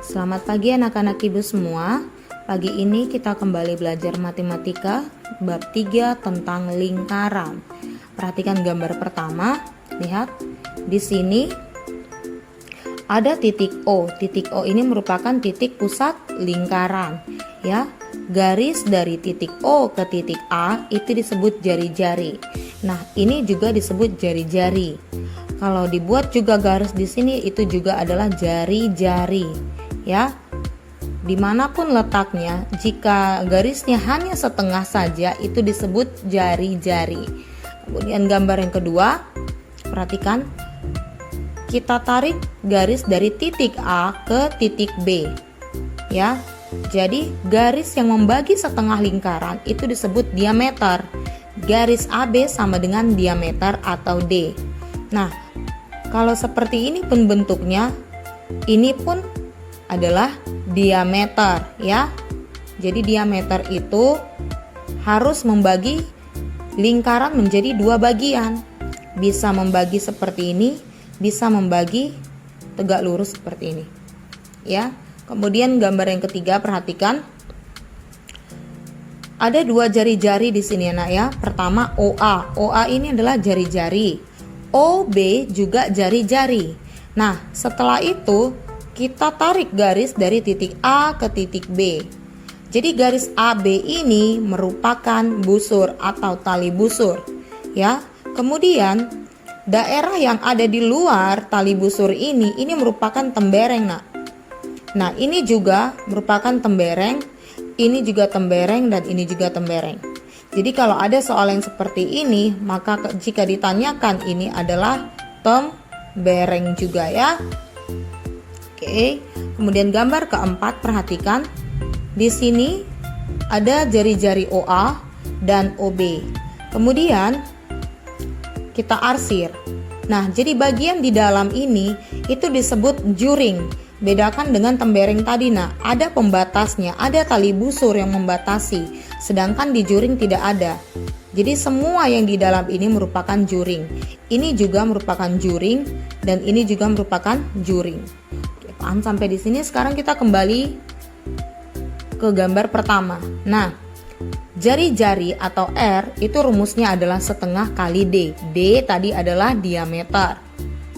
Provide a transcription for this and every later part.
Selamat pagi anak-anak ibu semua. Pagi ini kita kembali belajar matematika bab 3 tentang lingkaran. Perhatikan gambar pertama. Lihat, di sini ada titik O. Titik O ini merupakan titik pusat lingkaran, ya. Garis dari titik O ke titik A itu disebut jari-jari. Nah, ini juga disebut jari-jari. Kalau dibuat juga garis di sini itu juga adalah jari-jari, ya. Dimanapun letaknya, jika garisnya hanya setengah saja itu disebut jari-jari. Kemudian gambar yang kedua, perhatikan, kita tarik garis dari titik A ke titik B, ya. Jadi garis yang membagi setengah lingkaran itu disebut diameter. Garis AB sama dengan diameter atau D. Nah, kalau seperti ini pun bentuknya, ini pun adalah diameter, ya. Jadi diameter itu harus membagi lingkaran menjadi dua bagian. Bisa membagi seperti ini, bisa membagi tegak lurus seperti ini, ya. Kemudian gambar yang ketiga, perhatikan. Ada dua jari-jari di sini anak, ya. Pertama OA. OA ini adalah jari-jari. OB juga jari-jari. Nah, setelah itu kita tarik garis dari titik A ke titik B. Jadi garis AB ini merupakan busur atau tali busur, ya. Kemudian daerah yang ada di luar tali busur ini merupakan tembereng, nak. Nah, ini juga merupakan tembereng, ini juga tembereng, dan ini juga tembereng. Jadi kalau ada soal yang seperti ini, maka jika ditanyakan ini adalah tembereng juga, ya. Oke. Kemudian gambar keempat, perhatikan. Di sini ada jari-jari OA dan OB. Kemudian kita arsir. Nah, jadi bagian di dalam ini itu disebut juring. Bedakan dengan tembereng tadi, nah, ada pembatasnya, ada tali busur yang membatasi, sedangkan di juring tidak ada. Jadi semua yang di dalam ini merupakan juring. Ini juga merupakan juring dan ini juga merupakan juring. Oke, paham sampai di sini? Sekarang kita kembali ke gambar pertama. Nah, jari-jari atau R itu rumusnya adalah setengah kali D. D tadi adalah diameter,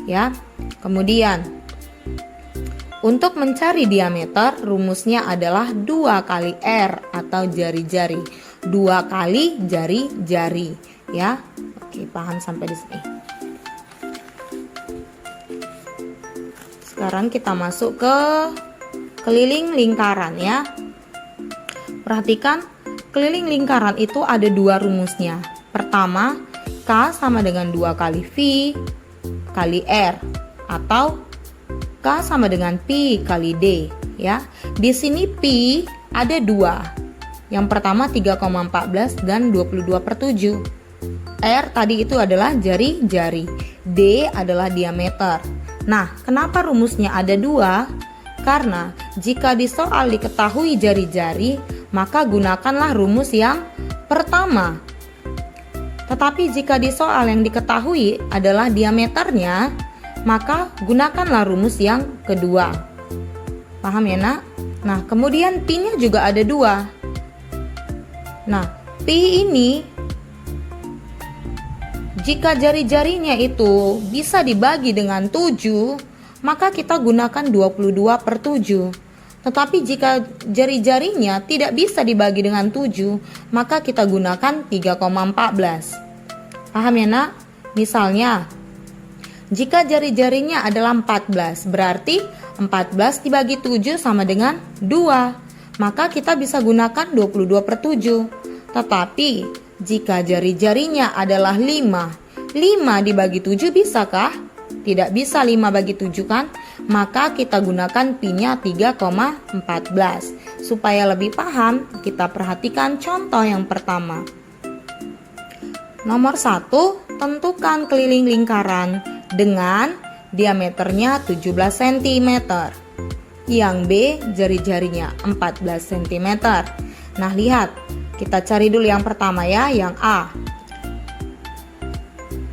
ya. Kemudian untuk mencari diameter, rumusnya adalah 2 kali R atau jari-jari. 2 kali jari-jari, ya. Oke, paham sampai di sini. Sekarang kita masuk ke keliling lingkaran, ya. Perhatikan, keliling lingkaran itu ada dua rumusnya. Pertama, K sama dengan 2 kali V kali R, atau K sama dengan Pi kali D, ya. Di sini Pi ada dua. Yang pertama 3,14 dan 22/7. R tadi itu adalah jari-jari. D adalah diameter. Nah, kenapa rumusnya ada dua? Karena jika di soal diketahui jari-jari, maka gunakanlah rumus yang pertama. Tetapi jika di soal yang diketahui adalah diameternya, maka gunakanlah rumus yang kedua. Paham ya, nak? Nah, kemudian pi-nya juga ada dua. Nah, pi ini jika jari-jarinya itu bisa dibagi dengan 7, maka kita gunakan 22/7. Tetapi jika jari-jarinya tidak bisa dibagi dengan 7, maka kita gunakan 3,14. Paham ya, nak? Misalnya, jika jari-jarinya adalah 14, berarti 14 dibagi 7 sama dengan 2. Maka kita bisa gunakan 22/7. Tetapi jika jari-jarinya adalah 5, 5 dibagi 7 bisakah? Tidak bisa 5 bagi 7 kan? Maka kita gunakan pi-nya 3,14. Supaya lebih paham, kita perhatikan contoh yang pertama. Nomor 1, tentukan keliling lingkaran dengan diameternya 17 cm. Yang B, jari-jarinya 14 cm. Nah, lihat, kita cari dulu yang pertama, ya, yang A.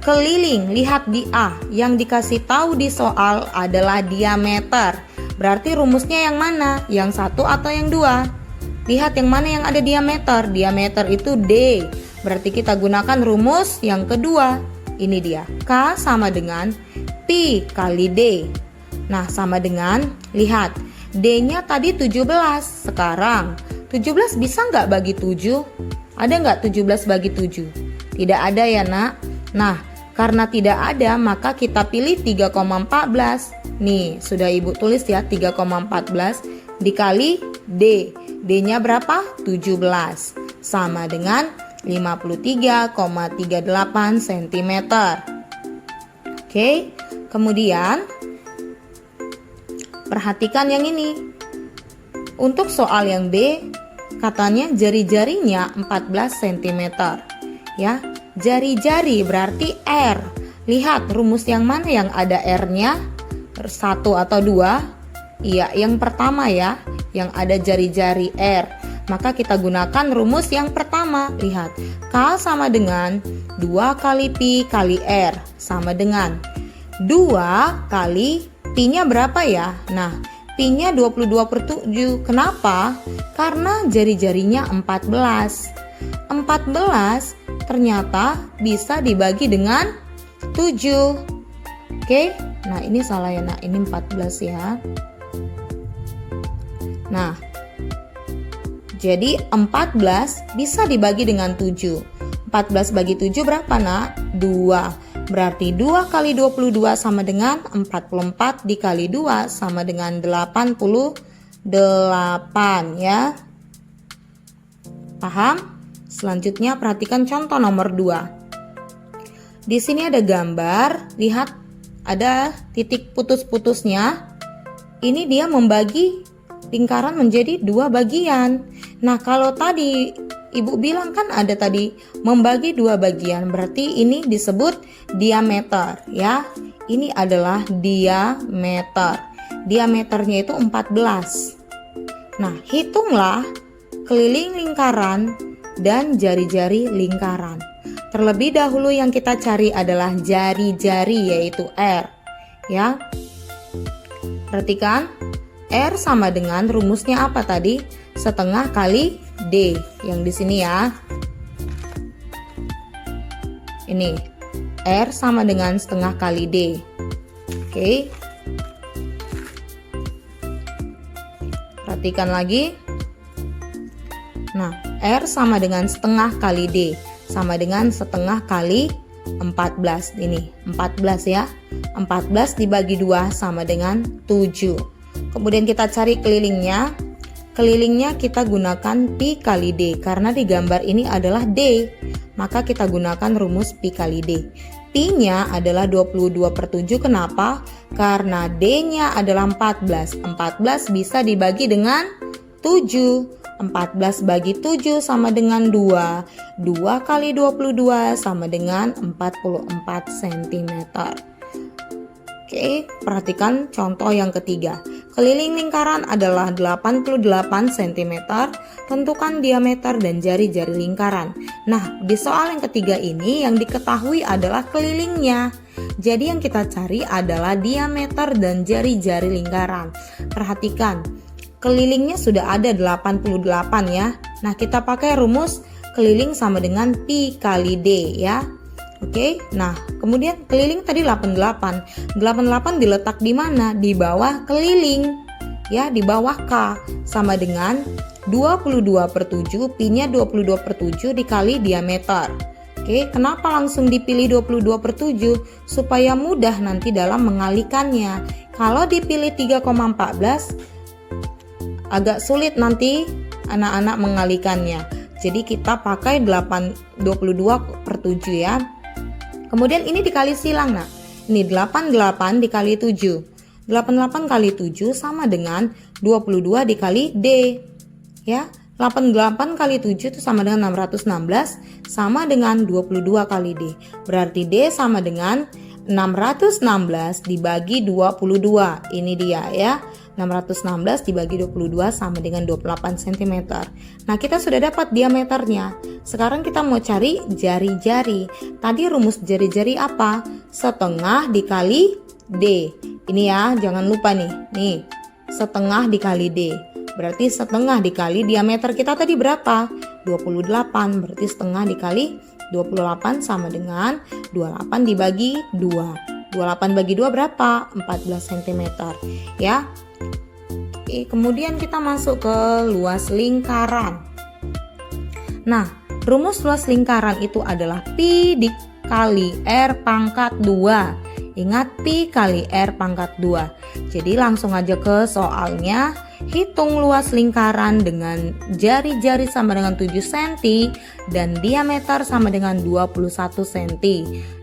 Keliling, lihat di A, yang dikasih tahu di soal adalah diameter. Berarti rumusnya yang mana? Yang 1 atau yang 2? Lihat yang mana yang ada diameter. Diameter itu D. Berarti kita gunakan rumus yang kedua. Ini dia. K sama dengan Pi kali D. Nah, sama dengan, lihat, D-nya tadi 17. Sekarang, 17 bisa nggak bagi 7? Ada nggak 17 bagi 7? Tidak ada ya, nak? Nah, karena tidak ada, maka kita pilih 3,14. Nih, sudah ibu tulis ya, 3,14 dikali D. D-nya berapa? 17. Sama dengan 53,38 cm. Oke, kemudian perhatikan yang ini. Untuk soal yang B, katanya jari-jarinya 14 cm. Ya, jari-jari berarti R. Lihat rumus yang mana yang ada R-nya? 1 atau 2? Iya, yang pertama ya, yang ada jari-jari R. Maka kita gunakan rumus yang pertama. Lihat, K sama dengan 2 kali Pi kali R. Sama dengan 2 kali Pi-nya berapa ya? Nah, Pi-nya 22/7. Kenapa? Karena jari-jarinya 14. 14 ternyata bisa dibagi dengan 7. Oke, nah ini salah ya, nah ini 14 ya. Nah, jadi 14 bisa dibagi dengan 7. 14 bagi 7 berapa, nak? 2. Berarti 2 kali 22 sama dengan 44 dikali 2 sama dengan 88 ya. Paham? Selanjutnya perhatikan contoh nomor 2. Di sini ada gambar, lihat ada titik putus-putusnya. Ini dia membagi lingkaran menjadi 2 bagian. Nah, kalau tadi ibu bilang kan ada tadi membagi 2 bagian, berarti ini disebut diameter ya. Ini adalah diameter. Diameternya itu 14. Nah, hitunglah keliling lingkaran dan jari-jari lingkaran. Terlebih dahulu yang kita cari adalah jari-jari, yaitu R ya. Perhatikan, R sama dengan rumusnya apa tadi? Setengah kali D yang di sini ya. Ini R sama dengan setengah kali D. Oke. Perhatikan lagi. Nah, R sama dengan setengah kali D, sama dengan setengah kali 14. Ini 14 ya. 14 dibagi 2 sama dengan 7. Kemudian kita cari kelilingnya. Kelilingnya kita gunakan Pi kali D. Karena di gambar ini adalah D, maka kita gunakan rumus Pi kali D. Pi-nya adalah 22/7. Kenapa? Karena D-nya adalah 14. 14 bisa dibagi dengan 7. 14 bagi 7 sama dengan 2. 2 kali 22 sama dengan 44 cm. Oke, perhatikan contoh yang ketiga. Keliling lingkaran adalah 88 cm. Tentukan diameter dan jari-jari lingkaran. Nah, di soal yang ketiga ini yang diketahui adalah kelilingnya. Jadi yang kita cari adalah diameter dan jari-jari lingkaran. Perhatikan, kelilingnya sudah ada 88 ya. Nah, kita pakai rumus keliling sama dengan Pi kali D ya. Oke, nah kemudian keliling tadi 88. 88 diletak di mana? Di bawah keliling ya, di bawah K, sama dengan 22/7. Pi-nya 22/7 dikali diameter. Oke, kenapa langsung dipilih 22/7? Supaya mudah nanti dalam mengalikannya. Kalau dipilih 3,14 agak sulit nanti anak-anak mengalikannya. Jadi kita pakai 22/7 ya. Kemudian ini dikali silang, nah. Ini 88 dikali 7. 88 kali 7 sama dengan 22 dikali D. Ya, 88 kali 7 itu sama dengan 616, sama dengan 22 kali D. Berarti D sama dengan 616 dibagi 22. Ini dia ya. 616 dibagi 22 sama dengan 28 cm. Nah, kita sudah dapat diameternya. Sekarang kita mau cari jari-jari. Tadi rumus jari-jari apa? Setengah dikali D. Ini ya, jangan lupa nih. Nih, setengah dikali D. Berarti setengah dikali diameter kita tadi berapa? 28. Berarti setengah dikali 28 sama dengan 28 dibagi 2. 28 bagi 2 berapa? 14 cm. Ya. Kemudian kita masuk ke luas lingkaran. Nah, rumus luas lingkaran itu adalah pi dikali R pangkat 2. Ingat pi kali R pangkat 2. Jadi langsung aja ke soalnya. Hitung luas lingkaran dengan jari-jari sama dengan 7 cm dan diameter sama dengan 21 cm.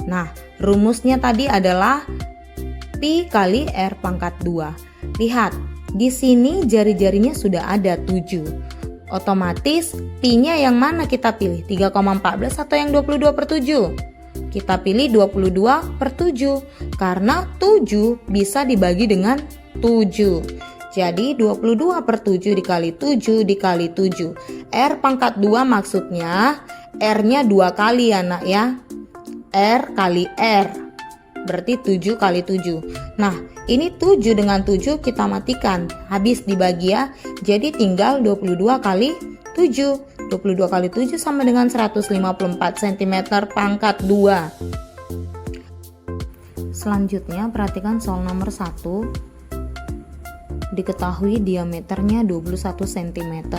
Nah, rumusnya tadi adalah pi kali R pangkat 2. Lihat, di sini jari-jarinya sudah ada 7. Otomatis pi-nya yang mana kita pilih? 3,14 atau yang 22/7? Kita pilih 22/7 karena 7 bisa dibagi dengan 7. Jadi 22/7 dikali 7 dikali 7. R pangkat 2 maksudnya R-nya 2 kali ya nak ya. R kali R. Berarti 7 kali 7. Nah ini 7 dengan 7 kita matikan. Habis dibagi ya. Jadi tinggal 22 kali 7. 22 kali 7 sama dengan 154 cm pangkat 2. Selanjutnya perhatikan soal nomor 1. Diketahui diameternya 21 cm.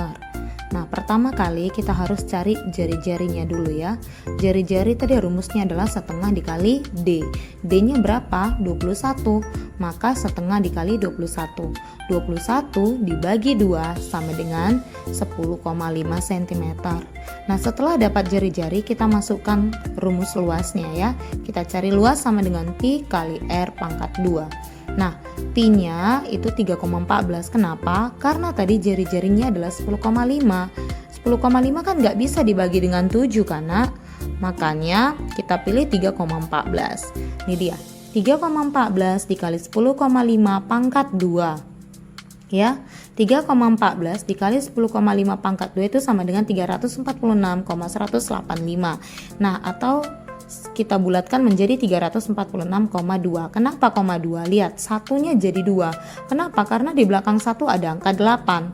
Nah, pertama kali kita harus cari jari-jarinya dulu ya. Jari-jari tadi rumusnya adalah setengah dikali D. D-nya berapa? 21. Maka setengah dikali 21. 21 dibagi 2 sama dengan 10,5 cm. Nah, setelah dapat jari-jari kita masukkan rumus luasnya ya. Kita cari luas sama dengan pi kali R pangkat 2. Nah, pi-nya itu 3,14. Kenapa? Karena tadi jari-jarinya adalah 10,5. 10,5 kan nggak bisa dibagi dengan 7 karena makanya kita pilih 3,14. Ini dia. 3,14 dikali 10,5 pangkat 2. Ya, 3,14 dikali 10,5 pangkat 2 itu sama dengan 346,185. Nah, atau kita bulatkan menjadi 346,2. Kenapa koma 2? Lihat, satunya jadi 2. Kenapa? Karena di belakang 1 ada angka 8.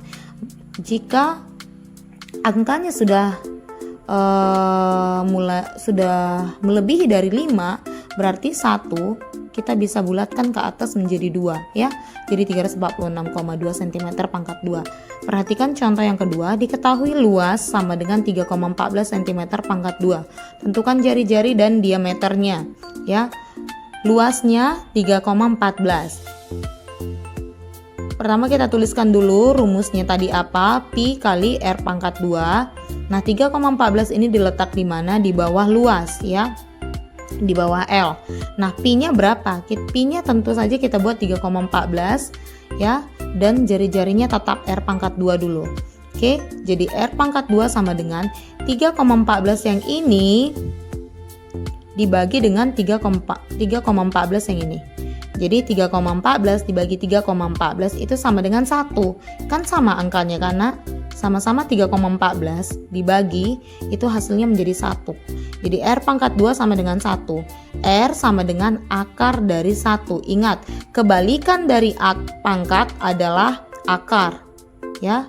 Jika angkanya sudah melebihi dari 5, berarti 1 kita bisa bulatkan ke atas menjadi 2 ya. Jadi 346,2 cm pangkat 2. Perhatikan contoh yang kedua, diketahui luas sama dengan 3,14 cm pangkat 2. Tentukan jari-jari dan diameternya ya. Luasnya 3,14. Pertama kita tuliskan dulu rumusnya tadi apa? Pi kali R pangkat 2. Nah, 3,14 ini diletak di mana? Di bawah luas ya. Di bawah L. Nah, pi-nya berapa? Pi-nya tentu saja kita buat 3,14 ya, dan jari-jarinya tetap R pangkat 2 dulu. Oke, jadi R pangkat 2 sama dengan 3,14 yang ini dibagi dengan 3,14 yang ini. Jadi 3,14 dibagi 3,14 itu sama dengan 1. Kan sama angkanya karena sama-sama 3,14 dibagi itu hasilnya menjadi 1. Jadi R pangkat 2 sama dengan 1. R sama dengan akar dari 1. Ingat, kebalikan dari pangkat adalah akar. Ya.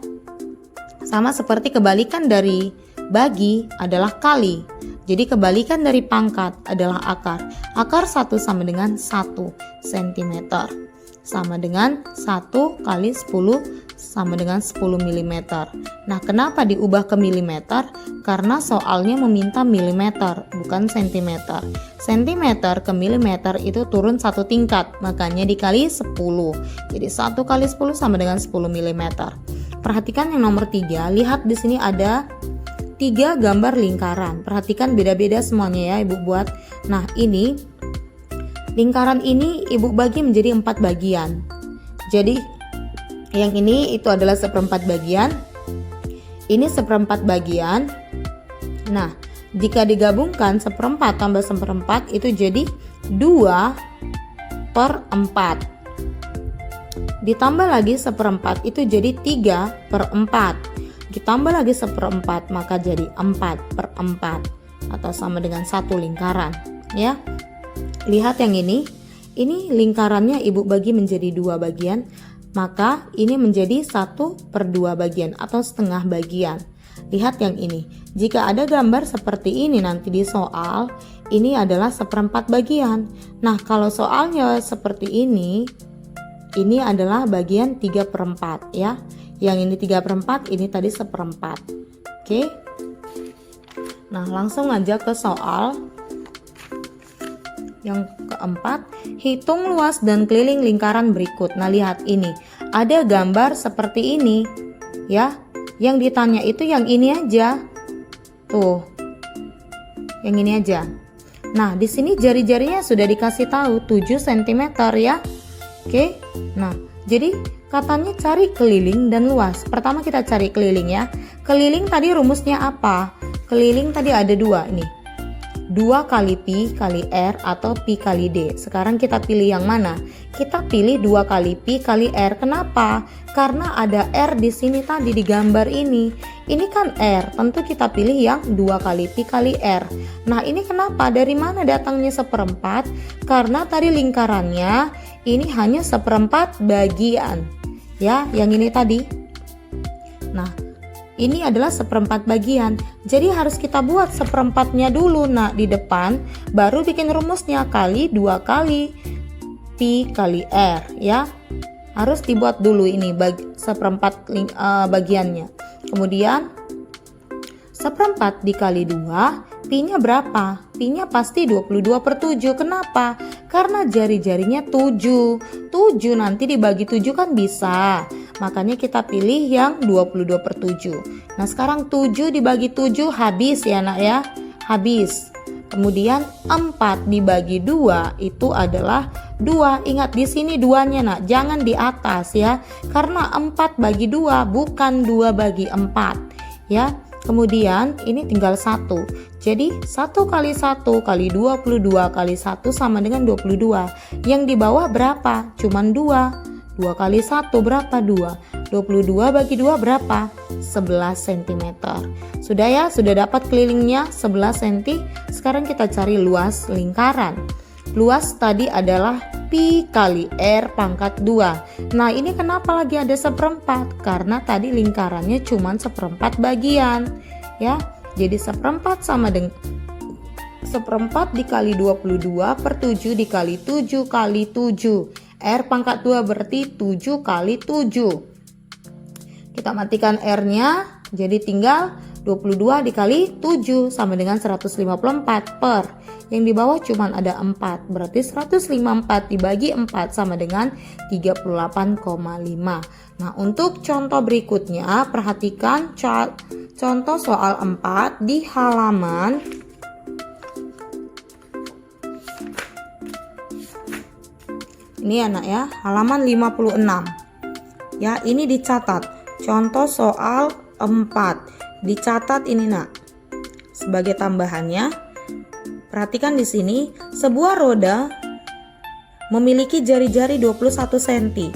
Sama seperti kebalikan dari bagi adalah kali. Jadi kebalikan dari pangkat adalah akar. Akar 1 sama dengan 1 cm. Sama dengan 1 kali 10 sama dengan 10 mm. Nah, kenapa diubah ke milimeter? Karena soalnya meminta milimeter, bukan sentimeter. Sentimeter ke milimeter itu turun 1 tingkat, makanya dikali 10. Jadi 1 kali 10 sama dengan 10 mm. Perhatikan yang nomor 3, lihat di sini ada 3 gambar lingkaran. Perhatikan beda-beda semuanya ya Ibu buat. Nah, ini lingkaran ini Ibu bagi menjadi 4 bagian. Jadi yang ini itu adalah seperempat bagian. Ini seperempat bagian. Nah, jika digabungkan seperempat tambah seperempat itu jadi 2/4. Ditambah lagi seperempat itu jadi 3/4. Ditambah lagi seperempat maka jadi 4/4 atau sama dengan 1 lingkaran ya. Lihat yang ini lingkarannya Ibu bagi menjadi 2 bagian. maka ini menjadi 1/2 bagian atau setengah bagian. Lihat yang ini, jika ada gambar seperti ini nanti di soal, ini adalah 1/4 bagian. Nah, kalau soalnya seperti ini adalah bagian 3/4 ya. Yang ini 3/4, ini tadi 1/4. Oke. Nah, langsung aja ke soal yang keempat, hitung luas dan keliling lingkaran berikut. Nah, lihat ini, ada gambar seperti ini ya. Yang ditanya itu yang ini aja. Tuh. Yang ini aja. Nah, di sini jari-jarinya sudah dikasih tahu 7 cm ya. Oke. Nah, jadi katanya cari keliling dan luas. Pertama kita cari keliling ya. Keliling tadi rumusnya apa? Keliling tadi ada 2 ini. 2 kali pi kali r atau pi kali d. Sekarang kita pilih yang mana? Kita pilih 2 kali pi kali r. Kenapa? Karena ada r di sini tadi di gambar ini. Ini kan r, tentu kita pilih yang 2 kali pi kali r. Nah, ini kenapa? Dari mana datangnya 1/4? Karena tadi lingkarannya ini hanya 1/4 bagian. Ya, yang ini tadi. Nah, ini adalah 1/4 bagian. Jadi harus kita buat 1/4-nya dulu. Nah, di depan baru bikin rumusnya kali 2 kali pi kali r ya. Harus dibuat dulu ini 1/4 bagiannya. Kemudian 1/4 dikali 2, pi-nya berapa? Pi-nya pasti 22/7. Kenapa? Karena jari-jarinya 7. 7 nanti dibagi 7 kan bisa. Makanya kita pilih yang 22/7. Nah, sekarang 7 dibagi 7 habis ya nak ya. Habis. Kemudian 4 dibagi 2 itu adalah 2. Ingat di sini 2-nya nak, jangan di atas ya. Karena 4 bagi 2 bukan 2 bagi 4 ya. Kemudian ini tinggal 1. Jadi 1 kali 1 kali 22 kali 1 sama dengan 22. Yang di bawah berapa? Cuman 2. 2 kali 1 berapa? 2. 22 bagi 2 berapa? 11 cm. Sudah ya, sudah dapat kelilingnya 11 cm. Sekarang kita cari luas lingkaran. Luas tadi adalah pi kali r pangkat 2. Nah, ini kenapa lagi ada 1/4? Karena tadi lingkarannya cuma 1/4 bagian ya. Jadi 1/4 sama dengan 1/4 dikali 22/7 dikali 7 kali 7. R pangkat 2 berarti 7 kali 7. Kita matikan R-nya, jadi tinggal 22 dikali 7 sama dengan 154 per. Yang di bawah cuma ada 4, berarti 154 dibagi 4 sama dengan 38,5. Nah, untuk contoh berikutnya, perhatikan contoh soal 4 di halaman ini anak ya, halaman 56. Ya, ini dicatat. Contoh soal 4. Dicatat ini nak. Sebagai tambahannya, perhatikan di sini, sebuah roda memiliki jari-jari 21 cm.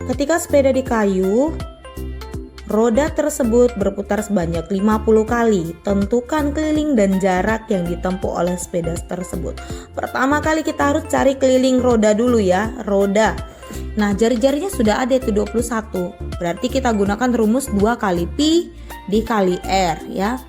Ketika sepeda di kayu, roda tersebut berputar sebanyak 50 kali. Tentukan keliling dan jarak yang ditempuh oleh sepeda tersebut. Pertama kali kita harus cari keliling roda dulu ya, roda. Nah, jari-jarinya sudah ada itu 21. Berarti kita gunakan rumus 2 kali pi dikali r ya.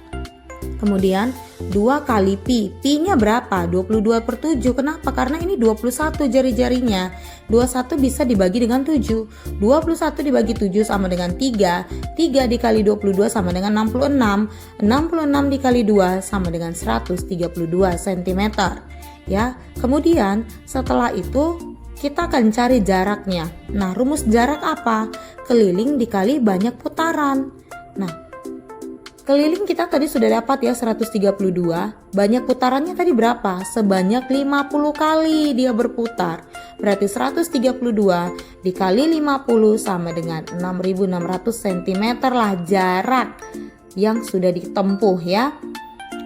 Kemudian 2 kali pi. Pi-nya berapa? 22/7. Kenapa? Karena ini 21 jari-jarinya. 21 bisa dibagi dengan 7. 21 dibagi 7 sama dengan 3. 3 dikali 22 sama dengan 66. 66 dikali 2 sama dengan 132 cm. Ya. Kemudian setelah itu kita akan cari jaraknya. Nah, rumus jarak apa? Keliling dikali banyak putaran. Nah, keliling kita tadi sudah dapat ya 132. Banyak putarannya tadi berapa? Sebanyak 50 kali dia berputar. Berarti 132 dikali 50 sama dengan 6.600 cm lah jarak yang sudah ditempuh ya.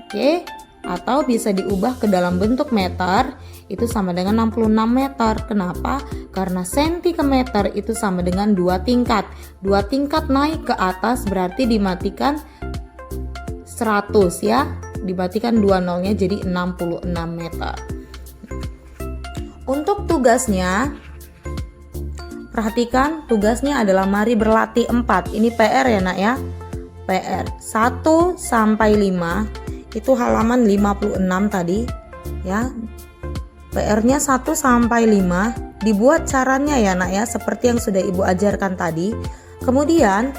Oke, atau bisa diubah ke dalam bentuk meter, itu sama dengan 66 meter. Kenapa? Karena senti ke meter itu sama dengan 2 tingkat. 2 tingkat naik ke atas berarti dimatikan 100 ya. Dimatikan 2 nolnya jadi 66 meter. Untuk tugasnya, Perhatikan tugasnya adalah mari berlatih 4. Ini PR ya nak ya. PR 1 sampai 5 itu halaman 56 tadi ya. PR-nya 1 sampai 5 dibuat caranya ya nak ya, seperti yang sudah ibu ajarkan tadi. Kemudian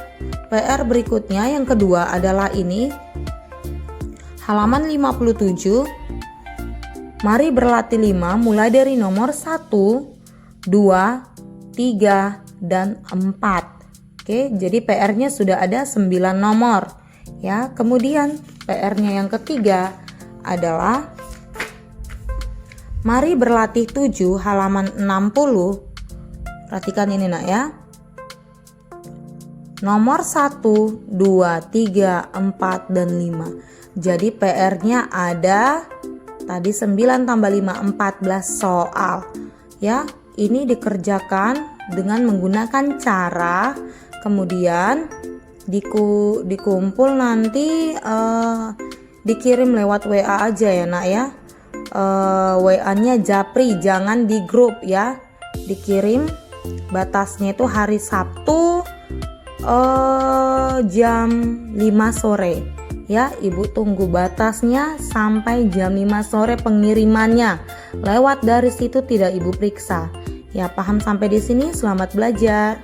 PR berikutnya yang kedua adalah ini halaman 57. Mari berlatih 5 mulai dari nomor 1, 2, 3, dan 4. Oke, jadi PR-nya sudah ada 9 nomor ya. Kemudian PR-nya yang ketiga adalah mari berlatih 7 halaman 60. Perhatikan ini nak ya. Nomor 1, 2, 3, 4, dan 5. Jadi PR-nya ada tadi 9 tambah 5, 14 soal ya. Ini dikerjakan dengan menggunakan cara, kemudian dikumpul nanti dikirim lewat WA aja ya nak ya. WA-nya Japri, jangan di grup ya. Dikirim, batasnya itu hari Sabtu jam 5 sore ya. Ibu tunggu batasnya sampai jam 5 sore pengirimannya. Lewat dari situ tidak ibu periksa. Ya, paham sampai di sini? Selamat belajar.